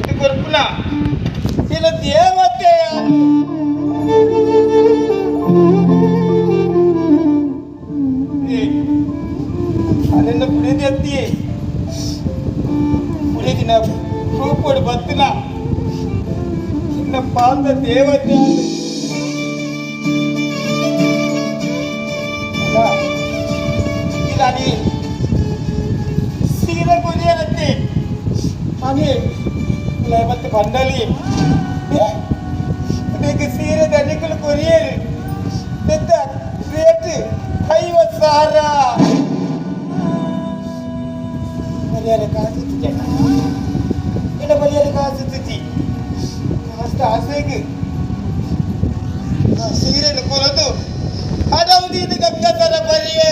ಪಟ್ಟು ಕೊರ್ಪುನ ಇಲ್ಲ ದೇವತೆ ಅದನ್ನ ಕುಡಿದೆತ್ತಿ ಕುಡಿದಿನ ರೂಪೋಡು ಬತ್ತಿನ ಇನ್ನ ಪಾದ ದೇವತೆ ಇಲಾನಿ ಸೀರೆ ಕುದಿಯನತ್ತಿ అని లేకపోతే బండలి నీకు సీర ధనికులు కొరియరు పెద్ద రేటు 50,000 మర్యాద కాదు ఇక్కడ మర్యాద కాదు తుచి కాస్త ఆసేకి సీరెను కొలదు అడవు దీని గక్కతర పరియే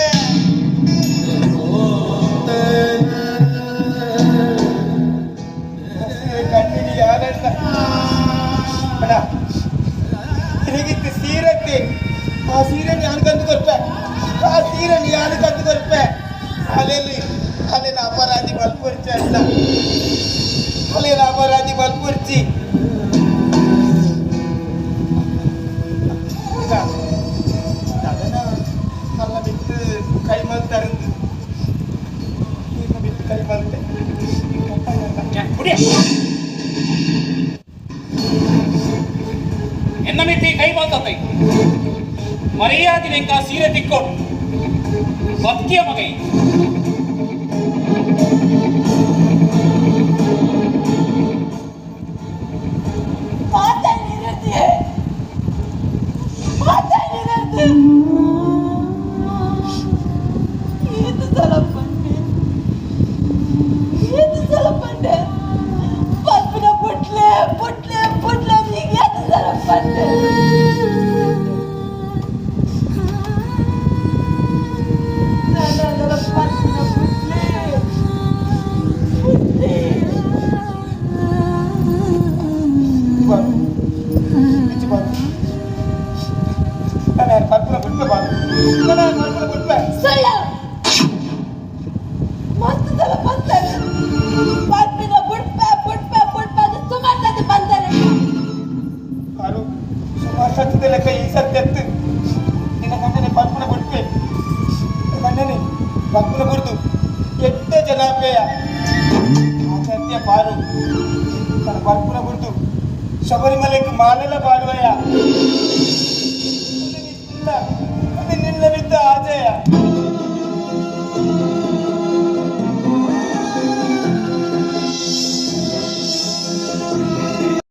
ಸೀರಕ್ಕೆ ಆ ಸೀರೆ ನಾನು ಕಂದು ಕೊಡ್ಪೆ ಆ ಸೀರೆ ನಾನು ಕಂದು ಕೊಡ್ಪೆ ಅಲ್ಲಿನ ಅಪರಾಧಿ ಬಲ್ಪುರ್ಚಿ ಅಲ್ಲ ಅಲ್ಲಿನ ಅಪರಾಧಿ ಬಲ್ಪುರ್ಚಿ ಅದನ್ನ ಕಲ್ಲ ಬಿಟ್ಟು ಕೈ ಮಲ್ತಾರೆ ಬಿಟ್ಟು ಕೈ ಮಲ್ತೆ ಎನ್ನ ಮಿತಿ ಕೈ ಬಲ್ತೈ ಮರ್ಯಾದಿನ ಎಂಕ ಸೀರೆ ತಿಕ್ಕೋಡು ಬದುಕಿಯ ಮಗೈ ಶಬರಿಮಲೆಗೆ ಮಾಲೆಲ್ಲ ಬಾಡುವಯ್ಯ ನಿನ್ನ ಬಿದ್ದ ಆಜಯ